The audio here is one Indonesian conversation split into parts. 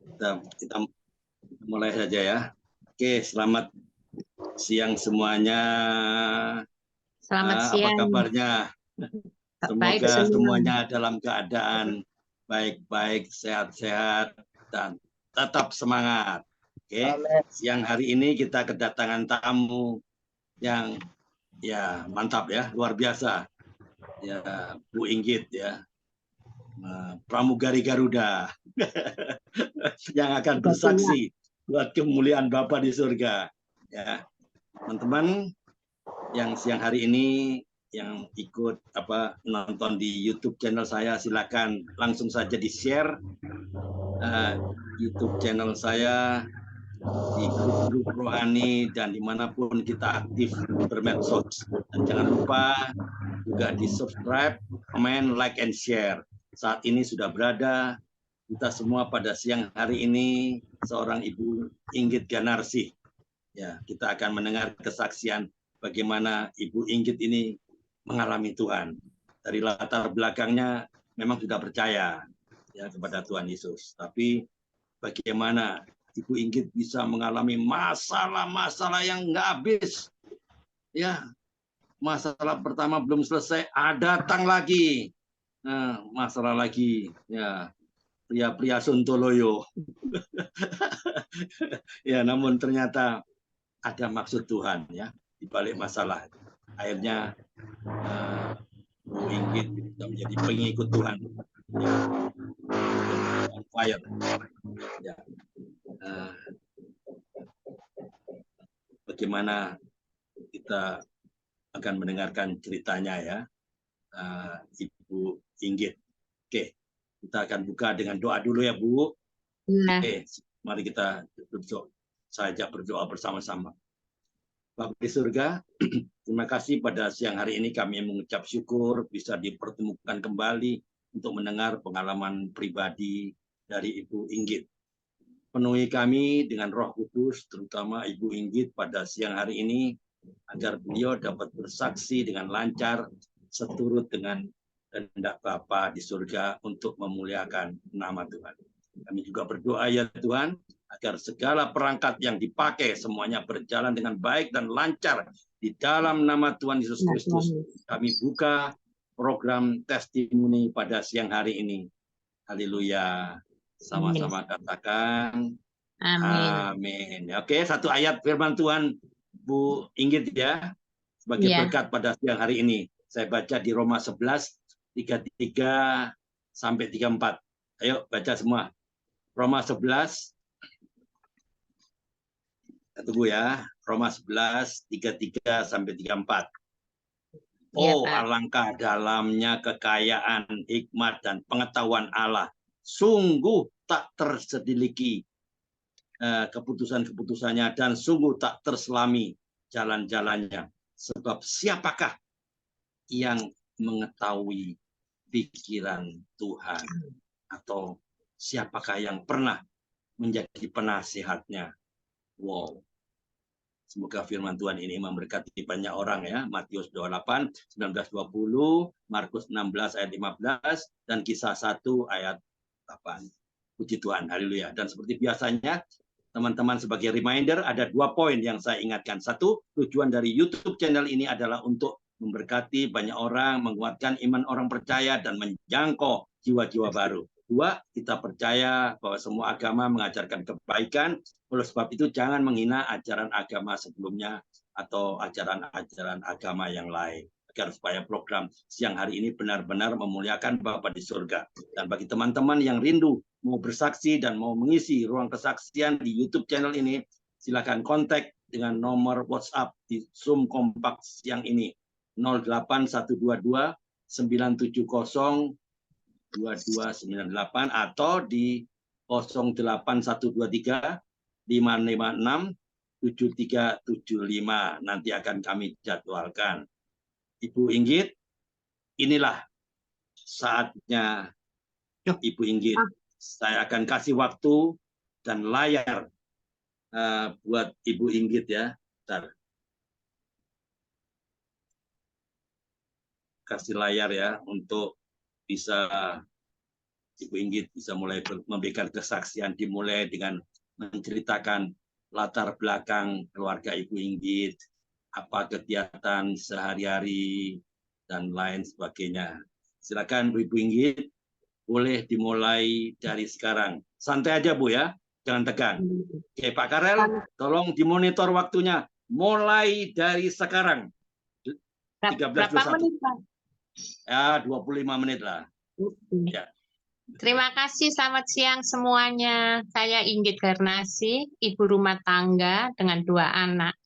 Kita mulai saja ya. Oke, selamat siang semuanya. Selamat Apa siang. kabarnya? Baik Semoga semua. semuanya dalam keadaan baik-baik, sehat-sehat, dan tetap semangat. Oke, siang hari ini kita kedatangan tamu yang ya mantap ya, luar biasa. Ya, Bu Inggit ya, pramugari Garuda yang akan bersaksi buat kemuliaan Bapa di surga. Ya, teman-teman yang siang hari ini yang ikut nonton di YouTube channel saya, silakan langsung saja di-share YouTube channel saya di grup-grup rohani dan dimanapun kita aktif bermedsos. Dan jangan lupa juga di-subscribe, comment, like, and share. Saat ini sudah berada kita semua pada siang hari ini seorang Ibu Inggit Ganarsi. Ya, kita akan mendengar kesaksian bagaimana Ibu Inggit ini mengalami Tuhan. Dari latar belakangnya memang sudah percaya ya kepada Tuhan Yesus. Tapi bagaimana Ibu Inggit bisa mengalami masalah-masalah yang nggak habis. Ya, masalah pertama belum selesai, datang lagi. Nah, masalah lagi. Ya, pria-pria Sontoloyo. Ya, namun ternyata ada maksud Tuhan ya di balik masalah. Akhirnya Bu Inggit bisa menjadi pengikut Tuhan. Ya, on fire. Ya. Bagaimana kita akan mendengarkan ceritanya ya, Ibu Inggit. Oke, kita akan buka dengan doa dulu ya Bu. Oke, mari kita berdoa. Saya ajak berdoa bersama-sama. Bapa di surga, terima kasih pada siang hari ini kami mengucap syukur bisa dipertemukan kembali untuk mendengar pengalaman pribadi dari Ibu Inggit. Penuhi kami dengan Roh Kudus, terutama Ibu Inggit pada siang hari ini, agar beliau dapat bersaksi dengan lancar, seturut dengan kehendak Bapa di surga untuk memuliakan nama Tuhan. Kami juga berdoa ya Tuhan, agar segala perangkat yang dipakai semuanya berjalan dengan baik dan lancar di dalam nama Tuhan Yesus Kristus. Kami buka program testimoni pada siang hari ini. Haleluya. Sama-sama katakan amin. Amin. Oke, satu ayat firman Tuhan Bu Inggit ya, sebagai berkat pada siang hari ini. Saya baca di Roma 11, 33 sampai 34. Ayo baca semua. Roma 11, tunggu ya. Roma 11, 33 sampai 34. Oh, alangkah dalamnya kekayaan, hikmat, dan pengetahuan Allah. Sungguh tak tersediliki keputusan-keputusannya, dan sungguh tak terselami jalan-jalannya. Sebab siapakah yang mengetahui pikiran Tuhan? Atau siapakah yang pernah menjadi penasihatnya? Wow. Semoga firman Tuhan ini memberkati banyak orang ya. Matius 28, 19-20, Markus 16 ayat 15, dan Kisah 1 ayat 8. Puji Tuhan, haleluya. Dan seperti biasanya, teman-teman sebagai reminder, ada 2 poin yang saya ingatkan. 1, tujuan dari YouTube channel ini adalah untuk memberkati banyak orang, menguatkan iman orang percaya, dan menjangkau jiwa-jiwa baru. 2, kita percaya bahwa semua agama mengajarkan kebaikan. Oleh sebab itu jangan menghina ajaran agama sebelumnya atau ajaran-ajaran agama yang lain, agar supaya program siang hari ini benar-benar memuliakan Bapa di surga. Dan bagi teman-teman yang rindu mau bersaksi dan mau mengisi ruang kesaksian di YouTube channel ini, silakan kontak dengan nomor WhatsApp di Zoom kompak siang ini 08122 970 2298 atau di 08123 556 7375. Nanti akan kami jadwalkan. Ibu Inggit, inilah saatnya Ibu Inggit. Saya akan kasih waktu dan layar buat Ibu Inggit ya. Bentar. Kasih layar ya untuk bisa Ibu Inggit bisa mulai memberikan kesaksian, dimulai dengan menceritakan latar belakang keluarga Ibu Inggit, apa kegiatan sehari-hari, dan lain sebagainya. Silakan Ibu Inggit, boleh dimulai dari sekarang. Santai aja Bu ya, jangan tegang. Oke, Pak Karel, tolong dimonitor waktunya. Mulai dari sekarang. Berapa 13.21. menit, Pak? Ya, 25 menit lah. Ya. Terima kasih, selamat siang semuanya. Saya Inggit Garnasi, ibu rumah tangga dengan 2 anak.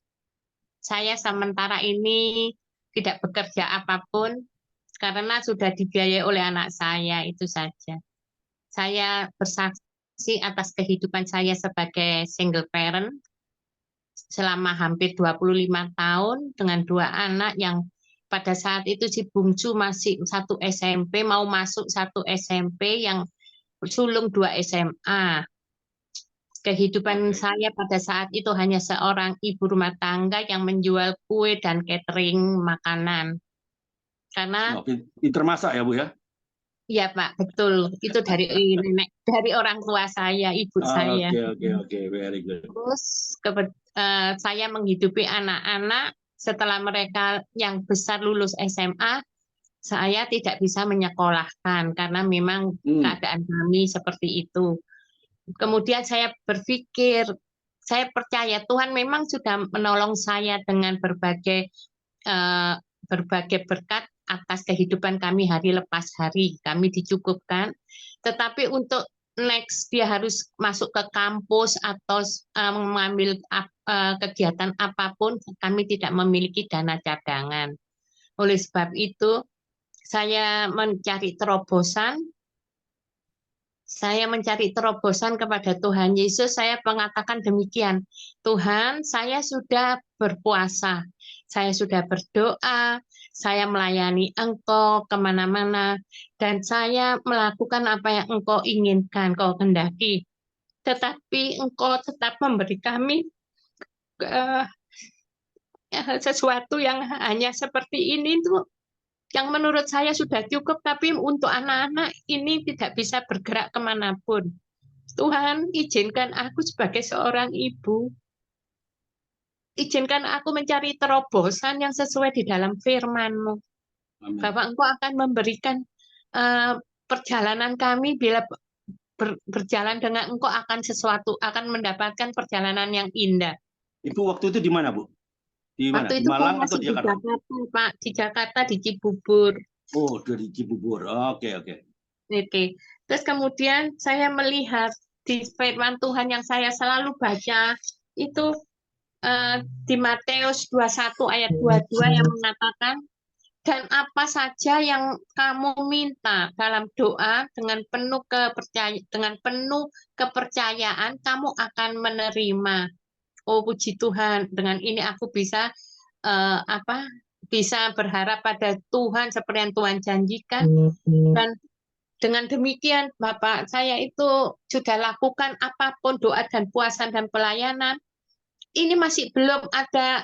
Saya sementara ini tidak bekerja apapun karena sudah dibiayai oleh anak saya, itu saja. Saya bersaksi atas kehidupan saya sebagai single parent selama hampir 25 tahun dengan 2 anak yang pada saat itu si bungsu masih 1 SMP, mau masuk 1 SMP, yang sulung 2 SMA. Kehidupan saya pada saat itu hanya seorang ibu rumah tangga yang menjual kue dan catering makanan. Karena pinter masak ya Bu ya? Iya Pak, betul. Itu dari nenek, dari orang tua saya, ibu saya. Oke, very good. Terus saya menghidupi anak-anak setelah mereka yang besar lulus SMA, saya tidak bisa menyekolahkan karena memang keadaan kami seperti itu. Kemudian saya berpikir, saya percaya Tuhan memang sudah menolong saya dengan berbagai berkat atas kehidupan kami hari lepas hari. Kami dicukupkan, tetapi untuk next dia harus masuk ke kampus atau mengambil kegiatan apapun, kami tidak memiliki dana cadangan. Oleh sebab itu, saya mencari terobosan. Saya mencari terobosan kepada Tuhan Yesus. Saya mengatakan demikian, Tuhan, saya sudah berpuasa, saya sudah berdoa, saya melayani Engkau kemana-mana, dan saya melakukan apa yang Engkau inginkan, Engkau kehendaki. Tetapi Engkau tetap memberi kami sesuatu yang hanya seperti ini, tuh, yang menurut saya sudah cukup, tapi untuk anak-anak ini tidak bisa bergerak kemanapun. Tuhan, izinkan aku sebagai seorang ibu, izinkan aku mencari terobosan yang sesuai di dalam firman-Mu. Bahwa Engkau akan memberikan perjalanan kami, bila berjalan dengan Engkau akan mendapatkan perjalanan yang indah. Itu waktu itu di mana, Bu? Di mana? Waktu Di itu Malang saya atau masih di di Jakarta? Pak. Di Jakarta, di Cibubur. Oh, di Cibubur. Oke. Oke. Terus kemudian saya melihat di firman Tuhan yang saya selalu baca itu di Matius 21 ayat 22 yang mengatakan, dan apa saja yang kamu minta dalam doa dengan penuh kepercayaan kamu akan menerima. Oh puji Tuhan, dengan ini aku bisa bisa berharap pada Tuhan seperti yang Tuhan janjikan. Dan dengan demikian, Bapak, saya itu sudah lakukan apapun, doa dan puasa dan pelayanan. Ini masih belum ada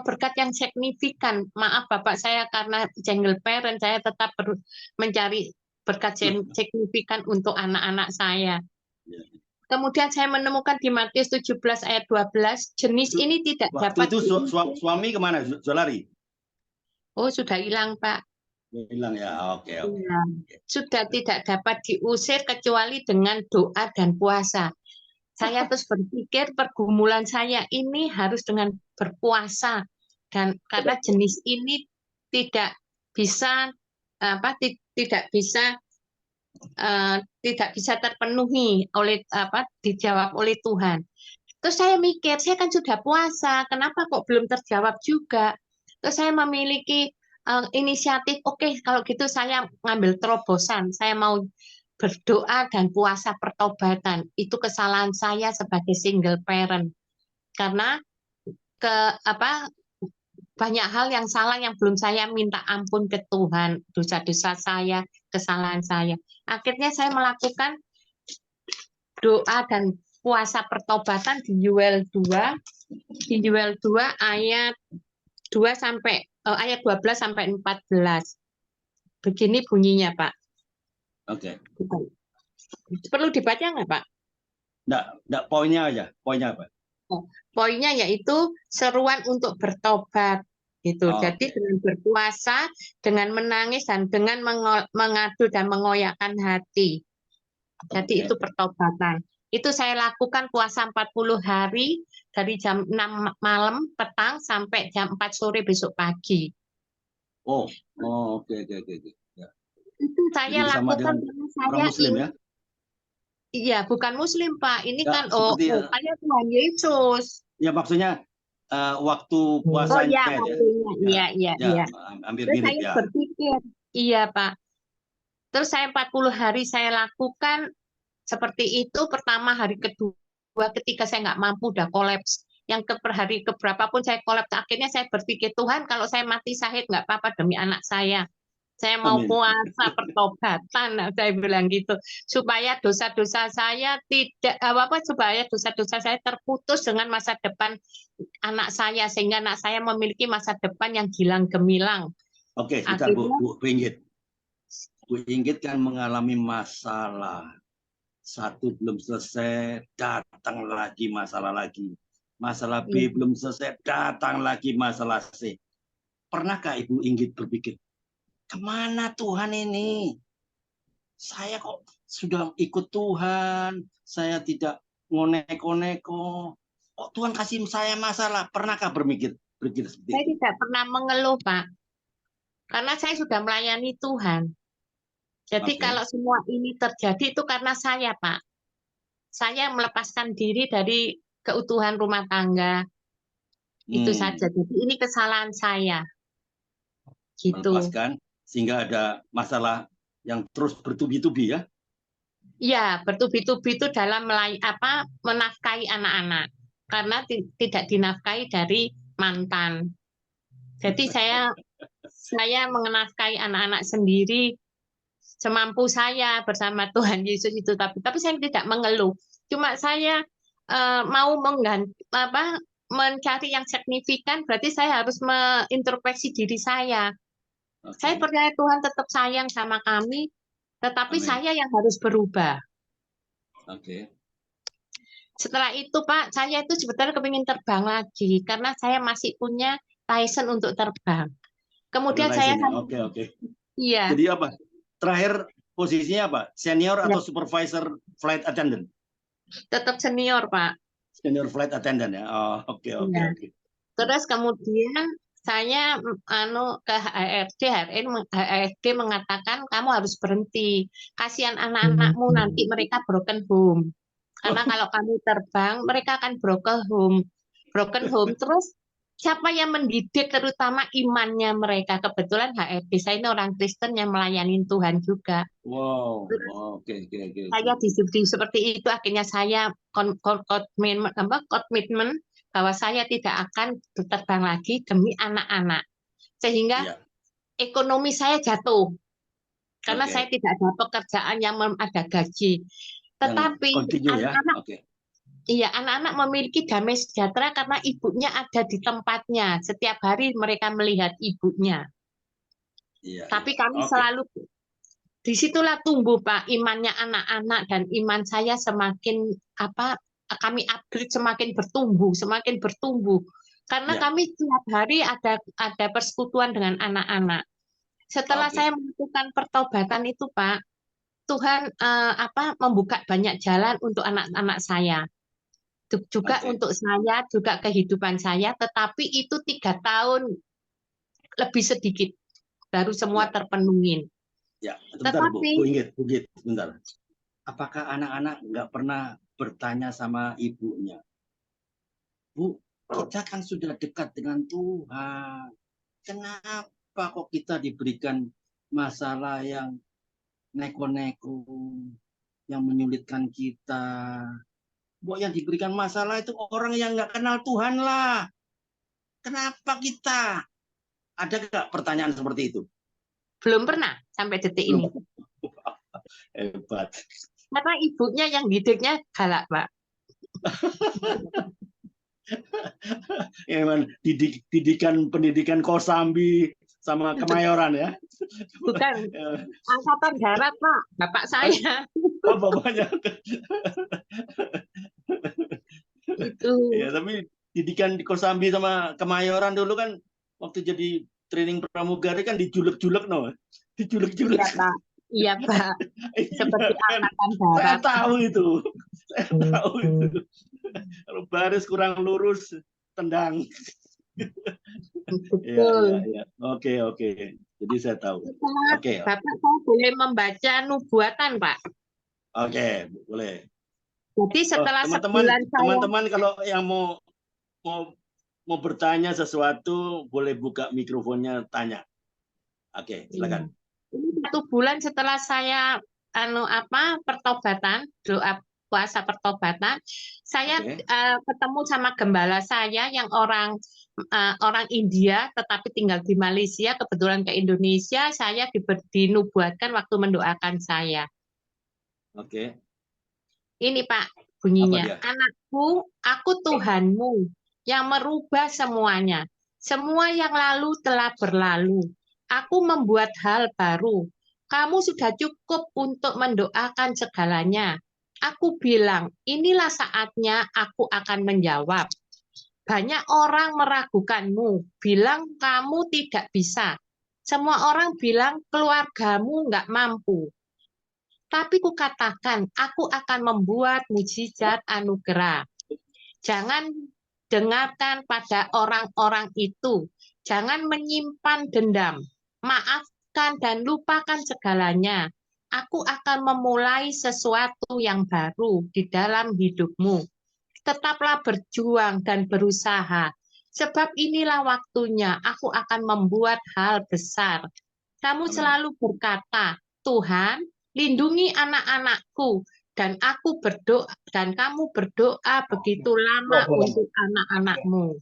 berkat yang signifikan. Maaf, Bapak, saya karena single parent, saya tetap mencari berkat signifikan untuk anak-anak saya. Kemudian saya menemukan di Matius 17 ayat 12, jenis ini tidak dapat. Waktu itu suami kemana? Lari? Oh, sudah hilang, Pak. Hilang ya, oke. Ya, sudah tidak dapat diusir kecuali dengan doa dan puasa. Saya terus berpikir pergumulan saya ini harus dengan berpuasa, dan karena jenis ini tidak bisa tidak bisa terpenuhi oleh dijawab oleh Tuhan. Terus saya mikir, saya kan sudah puasa, kenapa kok belum terjawab juga? Terus saya memiliki inisiatif, oke, kalau gitu saya ngambil terobosan, saya mau berdoa dan puasa pertobatan. Itu kesalahan saya sebagai single parent. Karena banyak hal yang salah yang belum saya minta ampun ke Tuhan, dosa-dosa saya, kesalahan saya. Akhirnya saya melakukan doa dan puasa pertobatan di Yoel 2, ayat 12 sampai 14. Begini bunyinya, Pak. Oke. Perlu dibaca nggak, Pak? Enggak, poinnya aja. Poinnya apa? Oh, poinnya yaitu seruan untuk bertobat gitu. Jadi Oke. dengan berpuasa, dengan menangis dan dengan mengadu dan mengoyakkan hati. Jadi itu Oke. pertobatan. Itu saya lakukan puasa 40 hari dari jam 6 malam petang sampai jam 4 sore besok pagi. Oh, oke, oke, oke, oke. Ya. Itu Jadi saya bersama lakukan dengan karena orang saya Muslim ya? ingin, iya bukan Muslim Pak, ini Ya, kan seperti saya Tuhan Yesus. ya maksudnya waktu Oh puasanya iya, itu ya. waktunya, Ya, iya, iya, ya, iya. hampir Terus mirip saya ya. berpikir, iya Pak. Terus saya 40 hari saya lakukan seperti itu. Pertama, hari kedua ketika saya nggak mampu udah kolaps. Yang per hari keberapa pun saya kolaps. Akhirnya saya berpikir, Tuhan kalau saya mati syahid nggak apa-apa demi anak saya. Saya mau Amin. puasa pertobatan, nah, saya bilang gitu, supaya dosa-dosa saya tidak apa-apa, supaya dosa-dosa saya terputus dengan masa depan anak saya, sehingga anak saya memiliki masa depan yang gilang gemilang. Oke, sebentar Akhirnya Bu Inggit. Bu Inggit kan mengalami masalah. Satu belum selesai, datang lagi masalah lagi. Masalah B belum selesai, datang lagi masalah C. Pernahkah Ibu Inggit berpikir, kemana Tuhan ini? Saya kok sudah ikut Tuhan, saya tidak ngonek-oneko. Kok Tuhan kasih saya masalah? Pernahkah berpikir seperti saya itu? tidak pernah mengeluh, Pak, karena saya sudah melayani Tuhan. Jadi Oke. kalau semua ini terjadi itu karena saya, Pak. Saya melepaskan diri dari keutuhan rumah tangga. Itu saja. Hmm, Jadi ini kesalahan saya. Gitu. melepaskan sehingga ada masalah yang terus bertubi-tubi ya. Ya, bertubi-tubi itu dalam menafkahi anak-anak. Karena tidak dinafkahi dari mantan. Jadi saya mengenafkahi anak-anak sendiri semampu saya bersama Tuhan Yesus itu, tapi saya tidak mengeluh. Cuma saya mau mencari yang signifikan, berarti saya harus mengintrospeksi diri saya. Saya Oke. percaya Tuhan tetap sayang sama kami, tetapi Amin. saya yang harus berubah. Oke. Setelah itu Pak, saya itu sebetulnya kepingin terbang lagi karena saya masih punya license untuk terbang. Ada Kemudian saya license ya. Oke, oke. iya, Jadi apa? Terakhir posisinya apa? Senior ya, atau supervisor flight attendant? tetap senior Pak. Senior flight attendant ya. Oh, oke, oke, Iya. oke. Terus kemudian saya ke HRD mengatakan kamu harus berhenti. Kasihan anak-anakmu nanti mereka broken home. Karena kalau kamu terbang, mereka akan broken home. Broken home. Terus siapa yang mendidik terutama imannya mereka? Kebetulan HRD saya ini orang Kristen yang melayani Tuhan juga. Wow, oke, oke, oke, oke. Saya disiplin seperti itu, akhirnya saya komitmen bahwa saya tidak akan terbang lagi demi anak-anak, sehingga Iya, ekonomi saya jatuh karena saya oke. tidak ada pekerjaan yang ada gaji. Yang Tetapi continue ya. anak-anak, Oke. iya, anak-anak memiliki damai sejahtera karena ibunya ada di tempatnya. Setiap hari mereka melihat ibunya. Iya, Tapi iya. kami Oke. selalu disitulah tumbuh Pak imannya anak-anak, dan iman saya semakin kami upgrade, semakin bertumbuh karena Ya, kami tiap hari ada persekutuan dengan anak-anak. Setelah oke. saya melakukan pertobatan itu Pak, Tuhan membuka banyak jalan untuk anak-anak saya, juga Oke. untuk saya, juga kehidupan saya. Tetapi itu 3 tahun lebih sedikit baru semua Ya, terpenuhi. ya. Sebentar, Bu. Tetapi Bu Inggit, Bu Inggit, sebentar. Apakah anak-anak nggak pernah bertanya sama ibunya? Bu, kita kan sudah dekat dengan Tuhan. Kenapa kok kita diberikan masalah yang neko-neko, yang menyulitkan kita? Bu, yang diberikan masalah itu orang yang nggak kenal Tuhan lah. Kenapa kita? Ada nggak pertanyaan seperti itu? belum pernah sampai detik ini. Belum. Hebat. Karena ibunya yang didiknya galak, Pak. Ya, didikan pendidikan Kosambi sama Kemayoran ya. Bukan Angkatan Darat, Pak. Bapak saya. Oh, bapaknya. Itu. Ya, tapi didikan di Kosambi sama Kemayoran dulu kan waktu jadi training pramugari kan dijulek-julek no. Dijulek-julek. Iya, Pak. Iya, Pak. Seperti Iya kan? Angkatan Saya Darat. tahu itu. Saya tahu itu. Kalau baris kurang lurus, tendang. Iya, Betul. iya, iya. Oke, oke. Jadi saya tahu. Oke, Bapak, saya boleh membaca nubuatan, Pak. oke, boleh. Jadi setelah sebulan saya, Teman-teman kalau yang mau mau bertanya sesuatu boleh buka mikrofonnya tanya. Oke, silakan. ini 1 bulan setelah saya pertobatan, doa puasa pertobatan, saya Oke. ketemu sama gembala saya yang orang India tetapi tinggal di Malaysia, kebetulan ke Indonesia, saya dinubuatkan waktu mendoakan saya. Oke. Ini Pak Apa bunyinya, dia? anakku, aku Tuhanmu yang merubah semuanya. Semua yang lalu telah berlalu. Aku membuat hal baru. Kamu sudah cukup untuk mendoakan segalanya. Aku bilang, inilah saatnya aku akan menjawab. Banyak orang meragukanmu, bilang kamu tidak bisa. Semua orang bilang keluargamu nggak mampu. Tapi kukatakan, aku akan membuat mujizat anugerah. Jangan dengarkan pada orang-orang itu. Jangan menyimpan dendam. Maafkan dan lupakan segalanya. Aku akan memulai sesuatu yang baru di dalam hidupmu. Tetaplah berjuang dan berusaha. Sebab inilah waktunya aku akan membuat hal besar. Kamu Amin. selalu berkata, Tuhan, lindungi anak-anakku, dan aku berdoa dan kamu berdoa begitu lama untuk anak-anakmu.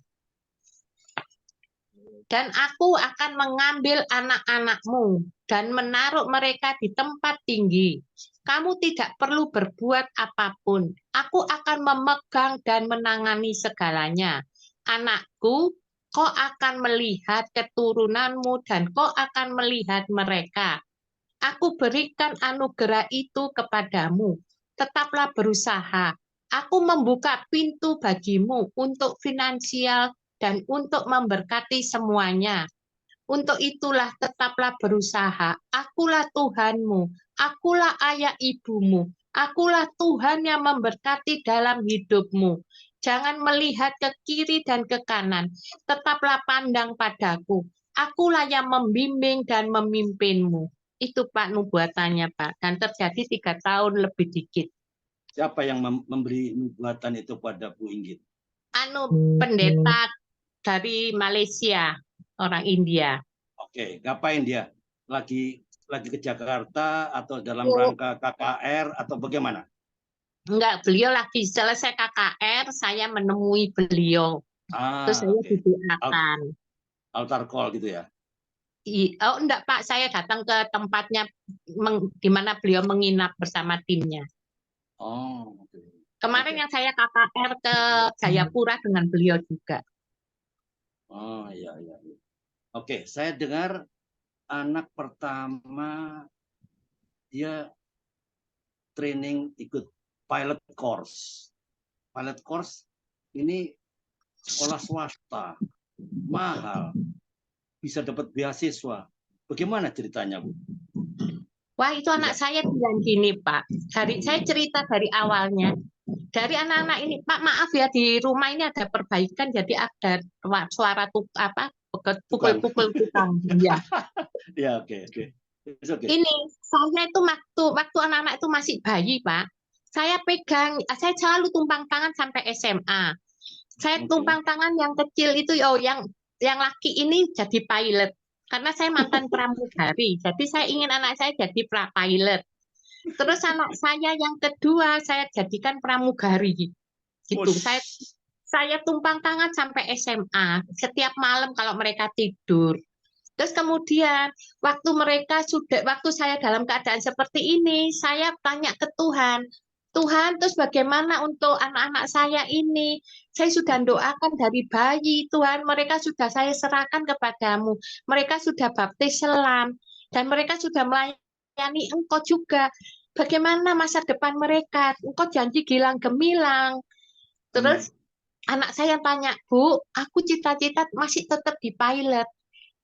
Dan aku akan mengambil anak-anakmu dan menaruh mereka di tempat tinggi. Kamu tidak perlu berbuat apapun. Aku akan memegang dan menangani segalanya. Anakku, kau akan melihat keturunanmu dan kau akan melihat mereka. Aku berikan anugerah itu kepadamu. Tetaplah berusaha. Aku membuka pintu bagimu untuk finansial dan untuk memberkati semuanya. Untuk itulah tetaplah berusaha. Akulah Tuhanmu. Akulah ayah ibumu. Akulah Tuhan yang memberkati dalam hidupmu. Jangan melihat ke kiri dan ke kanan. Tetaplah pandang padaku. Akulah yang membimbing dan memimpinmu. Itu Pak nubuatannya Pak. Dan terjadi 3 tahun lebih dikit. Siapa yang memberi nubuatan itu pada Bu Inggit? Pendeta dari Malaysia, orang India. Oke, ngapain dia? Lagi ke Jakarta atau dalam rangka KKR atau bagaimana? Enggak, beliau lagi selesai KKR, saya menemui beliau. Terus saya didoakan. Altar call gitu ya? Oh enggak Pak, saya datang ke tempatnya di mana beliau menginap bersama timnya. Oh, oke. Kemarin yang saya KKR ke Jayapura dengan beliau juga. Oh, iya, iya. Oke, saya dengar anak pertama dia training ikut pilot course. Pilot course ini sekolah swasta, mahal, bisa dapat beasiswa. Bagaimana ceritanya, Bu? Wah, itu anak saya bilang gini, Pak. Saya cerita dari awalnya. Dari anak-anak ini, Pak, maaf ya, di rumah ini ada perbaikan, jadi ada suara pukul-pukul tukang. Ya. Ya, oke. Ini saya itu waktu anak-anak itu masih bayi, Pak. Saya pegang, saya selalu tumpang tangan sampai SMA. Saya tumpang tangan yang kecil itu, yang laki ini jadi pilot. Karena saya mantan pramugari, jadi saya ingin anak saya jadi pilot. Terus anak saya yang kedua saya jadikan pramugari, gitu. Saya tumpang tangan sampai SMA. Setiap malam kalau mereka tidur. Terus kemudian waktu saya dalam keadaan seperti ini, saya tanya ke Tuhan, Tuhan, terus bagaimana untuk anak-anak saya ini? Saya sudah doakan dari bayi, Tuhan. Mereka sudah saya serahkan kepadamu. Mereka sudah baptis selam. Dan mereka sudah melayani Engkau juga. Bagaimana masa depan mereka? Engkau janji gilang gemilang. Terus anak saya tanya, Bu, aku cita-cita masih tetap di pilot.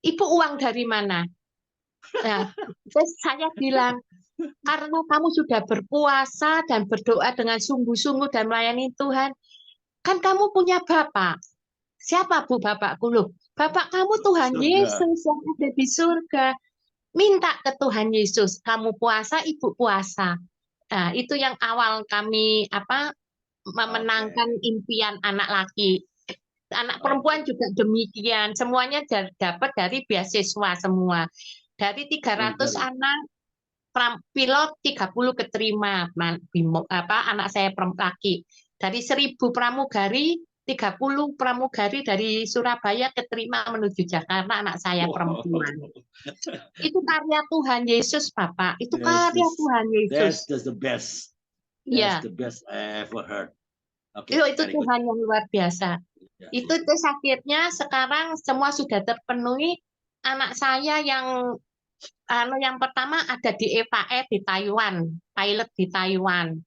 Ibu uang dari mana? Nah, terus saya bilang, karena kamu sudah berpuasa dan berdoa dengan sungguh-sungguh dan melayani Tuhan, kan kamu punya Bapak. Siapa Bu bapakku? Loh, Bapak kamu Tuhan Surga. Yesus yang ada di surga. Minta ke Tuhan Yesus, kamu puasa, ibu puasa. Nah, itu yang awal kami memenangkan impian anak laki. Anak perempuan juga demikian. Semuanya dapat dari beasiswa semua. Dari 300 anak pilot 30 keterima anak saya laki. Dari 1000 pramugari 30 pramugari dari Surabaya keterima menuju Jakarta anak saya perempuan. Itu karya Tuhan Yesus, Bapak. Itu karya Tuhan Yesus. That's the best. Iya. That's the best I ever heard. Itu Tuhan yang luar biasa. Itu terus akhirnya sekarang semua sudah terpenuhi. Anak saya yang pertama ada di EVAE di Taiwan, pilot di Taiwan.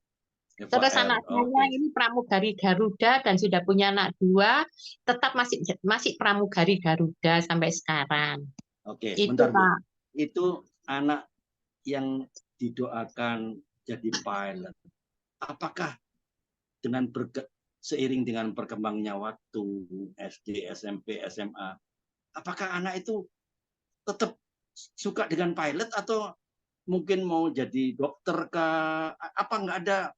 Terus anak saya ini pramugari Garuda dan sudah punya anak 2, tetap masih pramugari Garuda sampai sekarang. Oke, itu bentar, Bu. Pak. Itu anak yang didoakan jadi pilot. Apakah seiring dengan berkembangnya waktu SD, SMP, SMA, apakah anak itu tetap suka dengan pilot atau mungkin mau jadi dokter kah? Apa nggak ada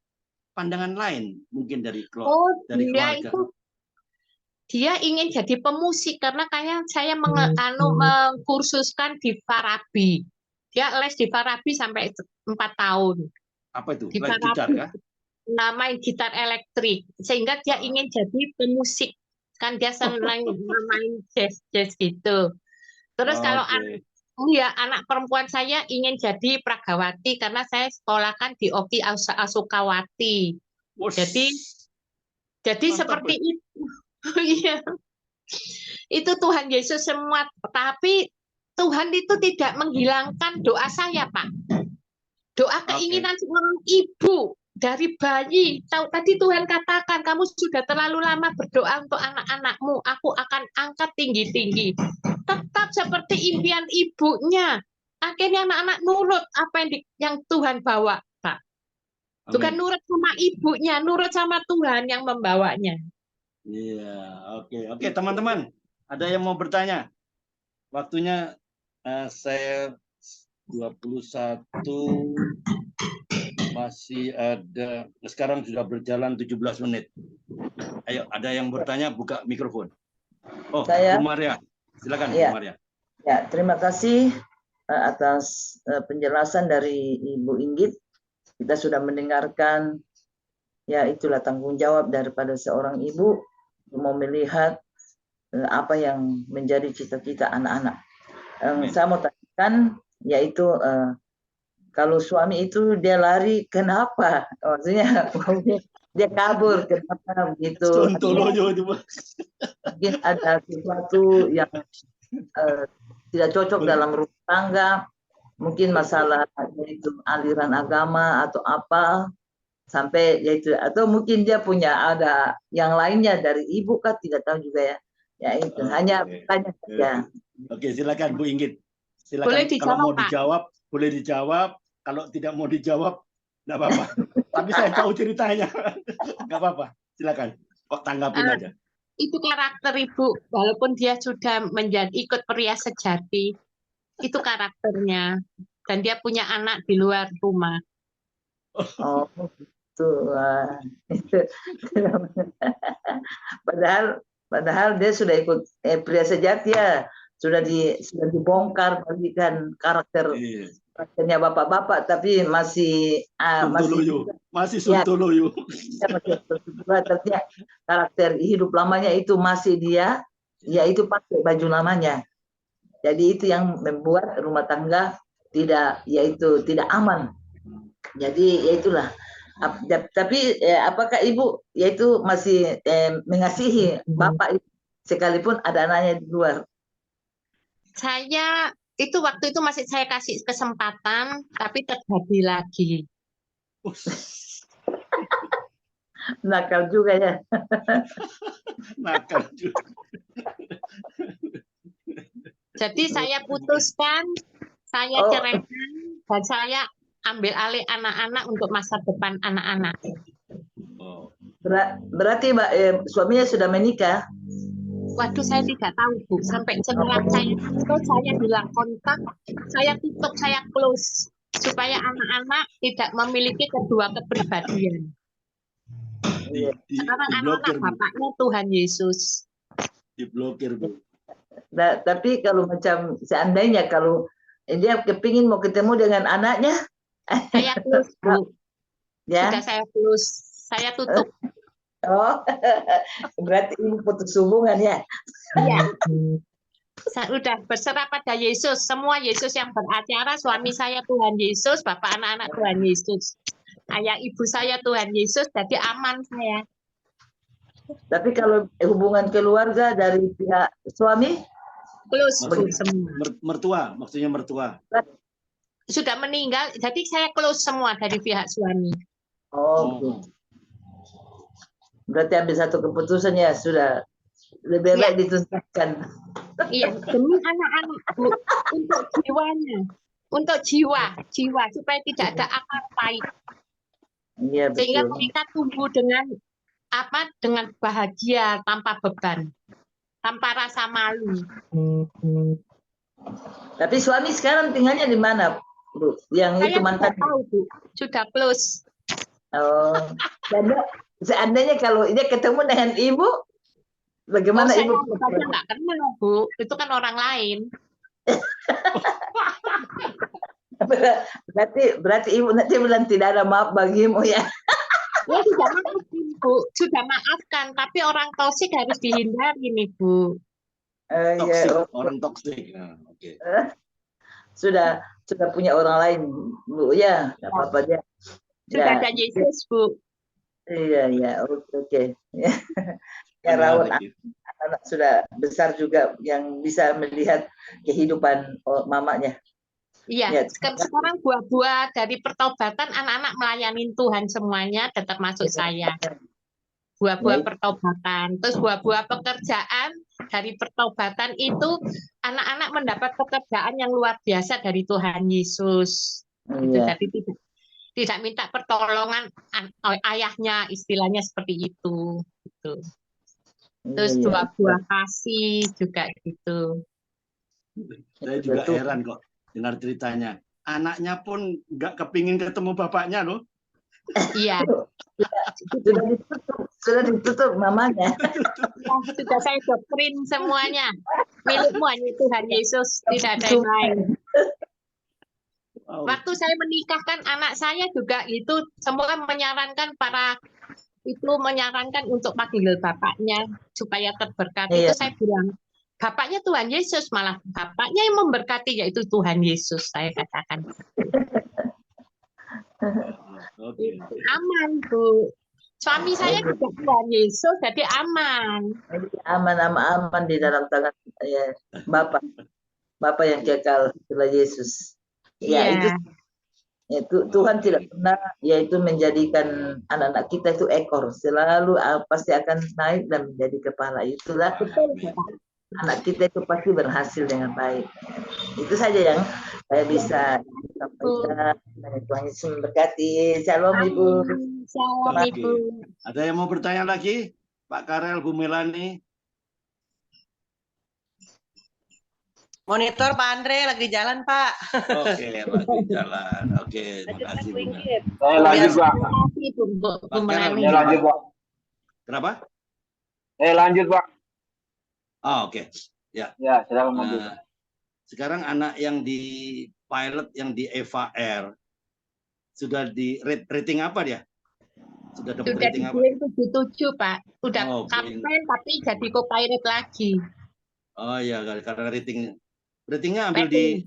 pandangan lain mungkin dari keluarga? Dia ingin jadi pemusik karena kayak saya mengkursuskan di Farabi. Dia les di Farabi sampai 4 tahun. Apa itu? Di Main gitar kah? Main gitar elektrik sehingga dia ingin jadi pemusik. Kan dia senang main jazz gitu. Terus kalau anak perempuan saya ingin jadi pragawati karena saya sekolahkan di Oki Asukawati. Jadi seperti itu. Iya. Itu Tuhan Yesus semua. Tapi Tuhan itu tidak menghilangkan doa saya, Pak. Doa keinginan seorang ibu dari bayi. Tadi Tuhan katakan, kamu sudah terlalu lama berdoa untuk anak-anakmu. Aku akan angkat tinggi-tinggi. Tetap seperti impian ibunya. Akhirnya anak-anak nurut apa yang Tuhan bawa, Pak. Bukan nurut sama ibunya, nurut sama Tuhan yang membawanya. Iya, oke, teman-teman. Ada yang mau bertanya? Waktunya saya 21, masih ada, sekarang sudah berjalan 17 menit. Ayo, ada yang bertanya, buka mikrofon. Oh, Bu Maria. Silakan, Bu Maria. Ya, terima kasih atas penjelasan dari Ibu Inggit. Kita sudah mendengarkan, ya itulah tanggung jawab daripada seorang ibu mau melihat apa yang menjadi cita-cita anak-anak. Saya mau tanyakan, yaitu kalau suami itu dia lari, kenapa? Maksudnya dia kabur, kenapa begitu? Mungkin ada sesuatu yang tidak cocok dalam rumah tangga, mungkin masalah yaitu aliran agama atau apa, sampai yaitu, atau mungkin dia punya ada yang lainnya dari ibu kan, tidak tahu juga ya. Ya itu hanya tanya saja. Oke, silakan Bu Inggit. Silakan, kalau mau dijawab boleh dijawab, kalau tidak mau dijawab enggak apa-apa. Tapi saya tahu ceritanya. Enggak apa-apa. Silakan. Kok tanggapin aja. Itu karakter ibu, walaupun dia sudah ikut pria sejati, itu karakternya. Dan dia punya anak di luar rumah. Oh, itu. Padahal dia sudah ikut pria sejati ya, sudah dibongkar bagikan karakternya bapak-bapak, tapi masih Suntoloyo. Ternyata karakter hidup lamanya itu masih dia, yaitu pakai baju lamanya. Jadi itu yang membuat rumah tangga tidak aman. Jadi ya itulah. Tapi apakah Ibu yaitu masih mengasihi Bapak sekalipun ada anaknya di luar? Saya itu waktu itu masih saya kasih kesempatan, tapi terjadi lagi. Nakal juga ya. Nakal juga. Jadi saya putuskan, saya ceraikan, dan saya ambil alih anak-anak untuk masa depan anak-anak. Oh. Berarti Mbak, suaminya sudah menikah? Waduh, saya tidak tahu, Bu. Sampai setelah saya tutup, saya hilang kontak, saya tutup, saya close. Supaya anak-anak tidak memiliki kedua kepribadian. Sekarang anak-anak bapaknya Tuhan Yesus. Diblokir, Bu. Nah, tapi kalau macam seandainya kalau dia kepingin mau ketemu dengan anaknya, saya close, Bu. Ya. Sudah saya close, saya tutup. Oh, berarti Ibu putus hubungan ya? Iya. Saya udah berserah pada Yesus. Semua Yesus yang beracara, suami saya Tuhan Yesus, bapak anak-anak Tuhan Yesus. Ayah ibu saya Tuhan Yesus, jadi aman saya. Tapi kalau hubungan keluarga dari pihak suami? Close, Bu, semua. Mertua, maksudnya mertua. Sudah meninggal, jadi saya close semua dari pihak suami. Oh, gitu. Berarti ambil satu keputusan ya, sudah lebih baik dituntaskan. Iya, demi anak-anak, Bu, untuk jiwanya, untuk jiwa supaya tidak ada akar pahit. Iya, betul. Sehingga mereka tumbuh dengan dengan bahagia tanpa beban, tanpa rasa malu. Tapi suami sekarang tinggalnya di mana, Bu? Yang Saya itu mantan? tidak tahu, Bu. Sudah close. Oh, seandainya kalau dia ketemu dengan Ibu, bagaimana Ibu? Saya nggak kenal, Bu. Itu kan orang lain. Berarti Ibu nanti bilang tidak ada maaf bagimu ya? Ya sudah maafkan, Bu. Sudah maafkan, tapi orang toksik harus dihindari nih, Bu. Toksik, Ya, orang toksik. Nah, oke. Sudah punya orang lain, Bu. Ya, nggak apa-apa dia. Sudah Ya. ada Yesus, Bu. Iya, oke. Ya, rawat anak sudah besar juga yang bisa melihat kehidupan mamanya. Iya, Ya. Sekarang buah-buah dari pertobatan anak-anak melayani Tuhan semuanya, dan termasuk saya. Buah-buah pertobatan, terus buah-buah pekerjaan dari pertobatan itu anak-anak mendapat pekerjaan yang luar biasa dari Tuhan Yesus. Gitu. Iya. Jadi tidak minta pertolongan ayahnya, istilahnya seperti itu. Gitu. Terus buah-buah kasih juga gitu. Saya juga heran kok dengar ceritanya. Anaknya pun nggak kepingin ketemu bapaknya loh. Iya. Sudah ditutup mamanya. Sudah saya doktrin semuanya. Milikmu hanya Tuhan Yesus, tidak ada yang lain. Waktu saya menikahkan anak saya juga itu semua menyarankan menyarankan untuk panggil bapaknya supaya terberkati. Iya. Itu saya bilang, bapaknya Tuhan Yesus, malah bapaknya yang memberkati yaitu Tuhan Yesus, saya katakan. Aman, Bu. Suami saya juga Tuhan Yesus, jadi aman. Aman di dalam tangan ya, Bapak yang kekal, itulah Yesus. Ya, itu Tuhan tidak pernah yaitu menjadikan anak-anak kita itu ekor, selalu pasti akan naik dan menjadi kepala. Itulah anak kita itu pasti berhasil dengan baik. Itu saja yang saya bisa sampaikan. Tuhan Yesus memberkati. Shalom Ibu. Shalom Ibu. Ada yang mau bertanya lagi? Pak Karel, Bu Melani. Monitor Pak Andre lagi jalan, Pak. Oke, lagi jalan. Oke, terima kasih Bu. Saya lanjut, Pak. Bu Melani. Saya lanjut, Pak. Kenapa? Saya lanjut, Pak. Oh, oke. Ya. Ya, silakan lanjut. Sekarang anak yang di pilot yang di Eva Air sudah di rating apa dia? Sudah dapat rating apa? Sudah 77, Pak. Udah kapten tapi jadi co-pilot lagi. Oh iya, karena ratingnya ambil di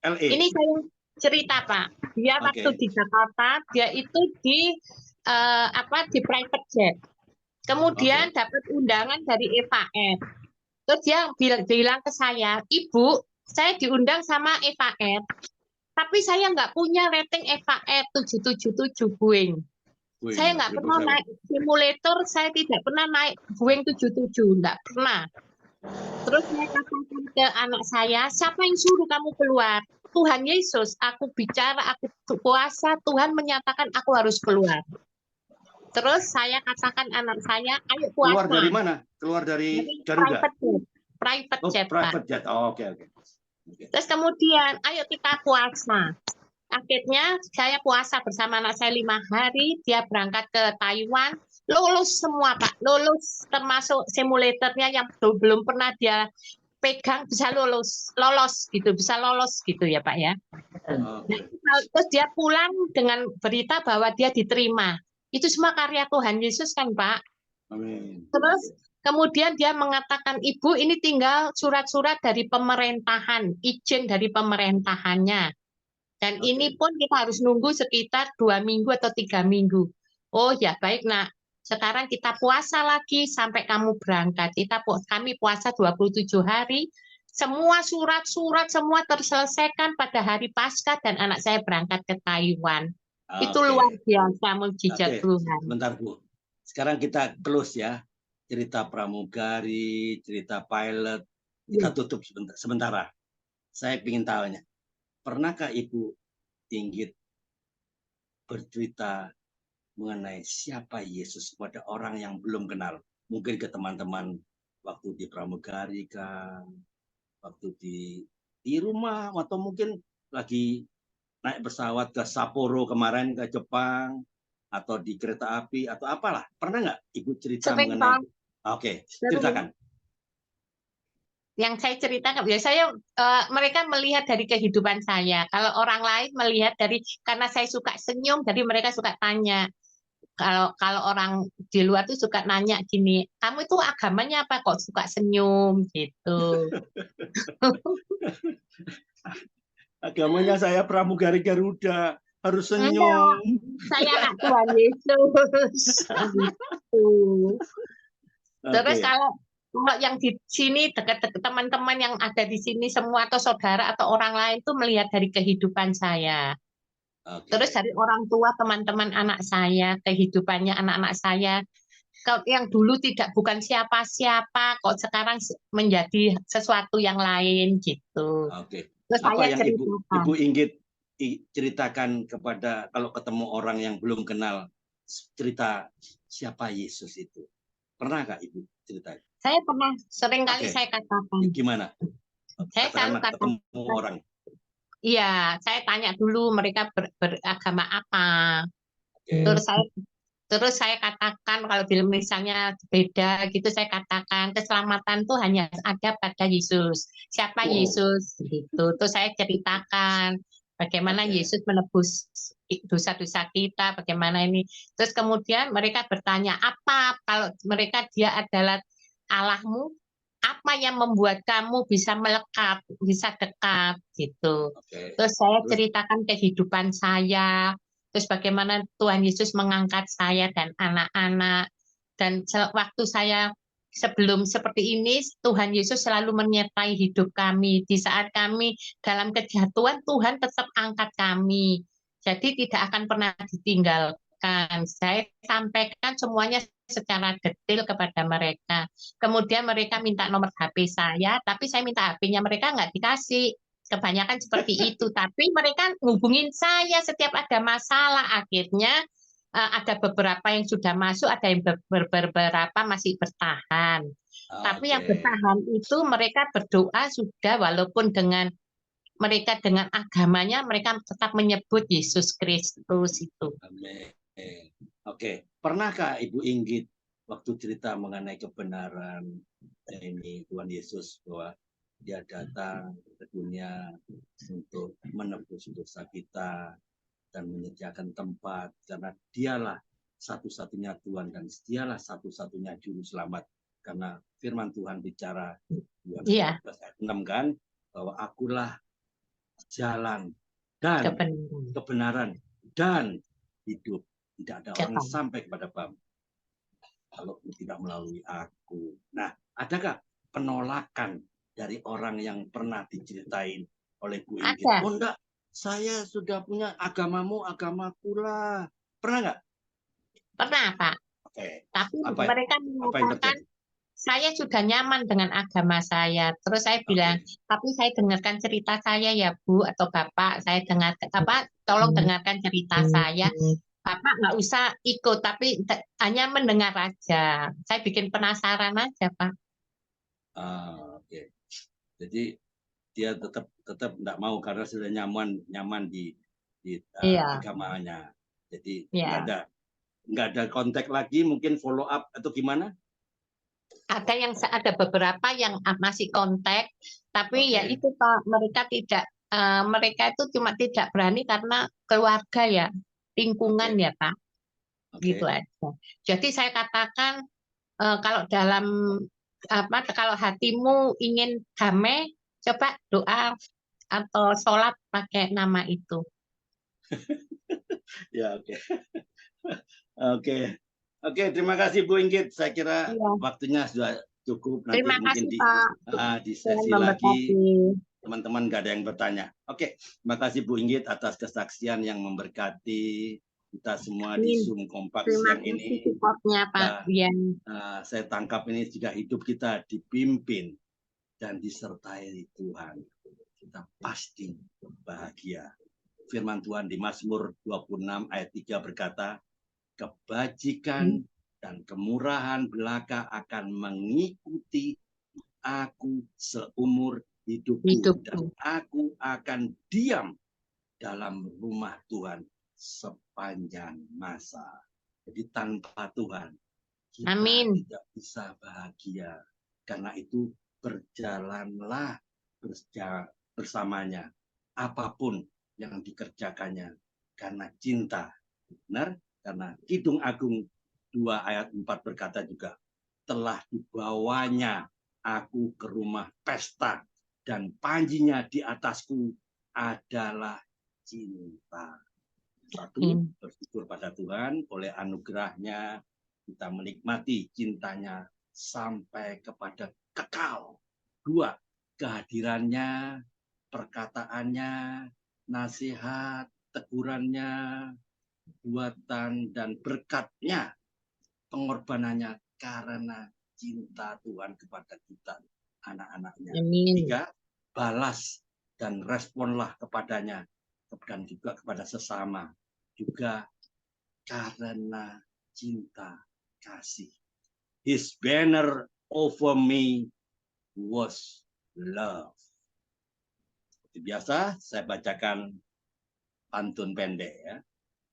LA. Ini cerita Pak. Dia waktu Oke. di Jakarta, dia itu di private jet. Kemudian dapat undangan dari Eva Air. Terus dia bilang ke saya, Ibu, saya diundang sama Eva Air, tapi saya nggak punya rating Eva Air 777 Boeing. Saya nggak pernah naik simulator, saya tidak pernah naik Boeing 77, nggak pernah. Terus saya katakan ke anak saya, siapa yang suruh kamu keluar? Tuhan Yesus, aku bicara, aku puasa, Tuhan menyatakan aku harus keluar. Terus saya katakan anak saya, ayo puasa. Keluar dari mana? Keluar dari Garuda? Private Oh, jet, private Pak. jet. Oh, oke. Terus kemudian, ayo kita puasa. Akhirnya saya puasa bersama anak saya 5 hari, dia berangkat ke Taiwan, lulus semua Pak, lulus termasuk simulatornya yang belum pernah dia pegang bisa lolos gitu ya Pak ya. Oke. Terus dia pulang dengan berita bahwa dia diterima. Itu semua karya Tuhan Yesus kan Pak. Amin. Terus kemudian dia mengatakan, Ibu ini tinggal surat-surat dari pemerintahan, izin dari pemerintahannya. Dan ini pun kita harus nunggu sekitar 2 minggu atau 3 minggu. Oh ya baik nak, sekarang kita puasa lagi sampai kamu berangkat. Kami puasa 27 hari. Semua surat-surat semua terselesaikan pada hari Paskah dan anak saya berangkat ke Taiwan. Itu luar biasa mujizat Tuhan. Bentar Bu. Sekarang kita close ya. Cerita pramugari, cerita pilot. Kita tutup sementara. Saya ingin tanya, pernahkah Ibu Inggit bercerita mengenai siapa Yesus pada orang yang belum kenal? Mungkin ke teman-teman waktu di pramugari kan, waktu di rumah, atau mungkin lagi naik pesawat ke Sapporo kemarin ke Jepang, atau di kereta api atau apalah. Pernah nggak Ibu cerita mengenai? Oke, ceritakan. Yang saya ceritakan, mereka melihat dari kehidupan saya. Kalau orang lain melihat karena saya suka senyum, jadi mereka suka tanya. Kalau orang di luar tuh suka nanya gini, kamu itu agamanya apa kok suka senyum gitu. Agamanya saya pramugari Garuda, harus senyum. Saya anak Tuhan Yesus. Gitu. Terus kalau yang di sini dekat-dekat teman-teman yang ada di sini semua atau saudara atau orang lain tuh melihat dari kehidupan saya. Terus dari orang tua, teman-teman anak saya, kehidupannya anak-anak saya. Yang dulu bukan siapa-siapa, kok sekarang menjadi sesuatu yang lain gitu. Oke. Terus Apa saya yang Ibu Inggit ceritakan kepada kalau ketemu orang yang belum kenal, cerita siapa Yesus itu? Pernah nggak Ibu cerita? Saya pernah, sering kali saya katakan. Gimana? Saya selalu katakan ketemu orang. Iya, saya tanya dulu mereka beragama apa. Terus saya katakan kalau misalnya beda gitu, saya katakan keselamatan itu hanya ada pada Yesus. Siapa Yesus? Gitu. Terus saya ceritakan bagaimana Yesus menebus dosa-dosa kita, bagaimana ini. Terus kemudian mereka bertanya, apa kalau dia adalah Allahmu? Apa yang membuat kamu bisa melekat, bisa dekat gitu. Terus saya ceritakan kehidupan saya, terus bagaimana Tuhan Yesus mengangkat saya dan anak-anak. Dan waktu saya sebelum seperti ini, Tuhan Yesus selalu menyertai hidup kami. Di saat kami dalam kejatuhan, Tuhan tetap angkat kami. Jadi tidak akan pernah ditinggalkan. Saya sampaikan semuanya secara detail kepada mereka. Kemudian mereka minta nomor HP saya, tapi saya minta HP-nya mereka nggak dikasih. Kebanyakan seperti itu. Tapi mereka hubungin saya setiap ada masalah. Akhirnya ada beberapa yang sudah masuk, ada yang beberapa masih bertahan. Tapi yang bertahan itu mereka berdoa sudah, walaupun dengan mereka dengan agamanya, mereka tetap menyebut Yesus Kristus itu. Amin. Oke, pernahkah Ibu Inggit waktu cerita mengenai kebenaran ini Tuhan Yesus bahwa Dia datang ke dunia untuk menebus dosa kita dan menyediakan tempat karena Dialah satu-satunya Tuhan dan Dialah satu-satunya juru selamat, karena firman Tuhan bicara 2 ayat 6 kan, bahwa akulah jalan, dan kebenaran. kebenaran dan hidup. Tidak ada orang Betul. sampai kepada Bapa kalau tidak melalui aku. Nah, adakah penolakan dari orang yang pernah diceritain oleh Bu Inggit? Ada. Oh enggak, saya sudah punya agamamu, agamaku lah. Pernah nggak? Pernah, Pak. Oke. Tapi Apa mereka yang mengatakan terjadi? saya sudah nyaman dengan agama saya. Terus saya bilang, Oke. tapi saya dengarkan cerita saya ya Bu atau Bapak. Saya dengarkan apa? Tolong dengarkan cerita saya. Bapak nggak usah ikut, tapi hanya mendengar aja. Saya bikin penasaran aja, Pak. Oke. Jadi dia tetap nggak mau karena sudah nyaman di Iya, agamanya. Jadi iya. nggak ada kontak lagi, mungkin follow up atau gimana? Ada beberapa yang masih kontak, tapi ya Oke. itu Pak, mereka itu cuma tidak berani karena keluarga ya, lingkungan Oke. ya Pak, gitu Oke. aja. Jadi saya katakan kalau hatimu ingin damai, coba doa atau sholat pakai nama itu. Ya, oke. Oke. Oke, terima kasih Bu Inggit. Saya kira Iya. waktunya sudah cukup. Nanti Terima mungkin kasih Pak. di Tuhan sesi lagi memberkati. teman-teman nggak ada yang bertanya. Oke, terima kasih Bu Inggit atas kesaksian yang memberkati kita semua di Zoom kompak Terima siang kasih ini. supportnya Pak. Ya, Ya. saya tangkap ini jika hidup kita dipimpin dan disertai Tuhan, kita pasti bahagia. Firman Tuhan di Mazmur 26 ayat 3 berkata, kebajikan dan kemurahan belaka akan mengikuti aku seumur hidupku, dan aku akan diam dalam rumah Tuhan sepanjang masa. Jadi tanpa Tuhan kita tidak bisa bahagia. Karena itu berjalanlah bersamanya apapun yang dikerjakannya karena cinta. Benar? Karena Kidung Agung 2 ayat 4 berkata juga, telah dibawanya aku ke rumah pesta dan panjinya di atasku adalah cinta. Satu, bersyukur pada Tuhan, oleh anugerahnya kita menikmati cintanya sampai kepada kekal. Dua, kehadirannya, perkataannya, nasihat, tegurannya, buatan dan berkatnya, pengorbanannya karena cinta Tuhan kepada kita, anak-anaknya. Tiga, balas dan responlah kepadanya dan juga kepada sesama, juga karena cinta kasih. His banner over me was love. Seperti biasa, saya bacakan pantun pendek ya.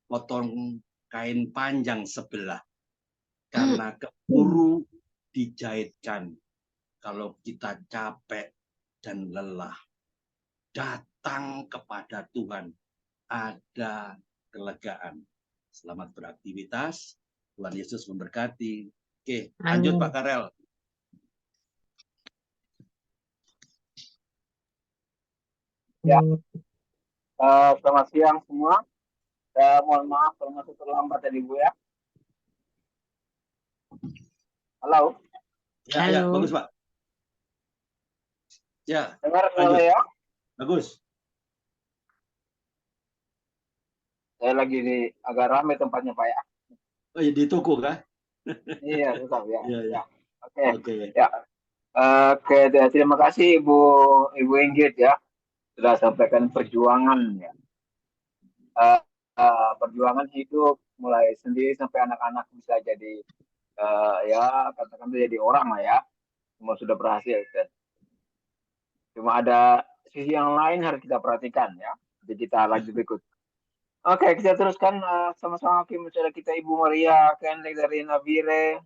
Potong kain panjang sebelah karena keburu dijahitkan. Kalau kita capek dan lelah, datang kepada Tuhan, ada kelegaan. Selamat beraktivitas. Tuhan Yesus memberkati. Oke, lanjut Pak Karel. Ya, selamat siang semua. Mohon maaf kalau masih terlambat tadi Bu ya. Halo. Ya, bagus Pak. Ya, dengar suara ya? Bagus. Saya lagi agak ramai tempatnya Pak ya. Oh ya, di toko kah? Iya, tetap ya. Ya. Oke. Ya. Oke, terima kasih Ibu Inggit ya sudah sampaikan perjuangan ya. Perjuangan hidup mulai sendiri sampai anak-anak bisa jadi ya katakan jadi orang lah ya. Semua sudah berhasil kan. Cuma ada sisi yang lain harus kita perhatikan ya. Jadi kita lanjut berikut. Oke, kita teruskan sama-sama saudara kita Ibu Maria Kendek dari Nabire.